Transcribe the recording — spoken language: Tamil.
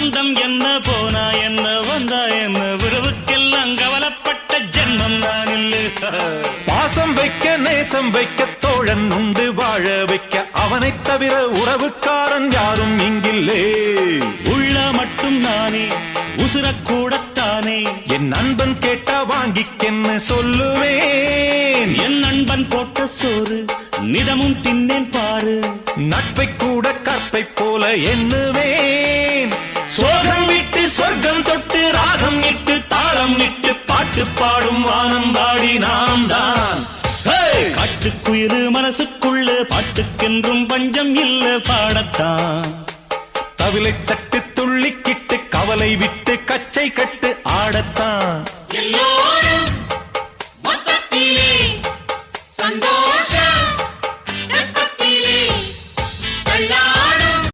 பந்தம் என்ன போனா என்ன வந்தா என்ன உறவுக்கெல்லாம் கவலைப்பட்ட ஜென்மம் நான் இல்லை. பாசம் வைக்க நேசம் வைக்க தோழன் உண்டு வாழ வைக்க அவனைத் தவிர உறவுக்காரன் யாரும் இங்கில்லே. உள்ள மட்டும் நானே உசுரக்கூடத்தானே என் நண்பன் கேட்டா வாங்கிக்கென்னு சொல்லுவேன். என் நண்பன் போட்ட சோறு நிதமும் தின்னேன் பாரு. நட்பை கூட கற்பை போல எண்ணுவேன். சோகம் விட்டு சொர்க்கம் தொட்டு ராகம் இட்டு தாளம் இட்டு பாட்டு பாடும் வானம் பாடி நாம் தான். காட்டுக்குயிரு மனசுக்குள்ள பாட்டுக்கென்றும் பஞ்சம் இல்ல பாடத்தான். தவிலை தட்ட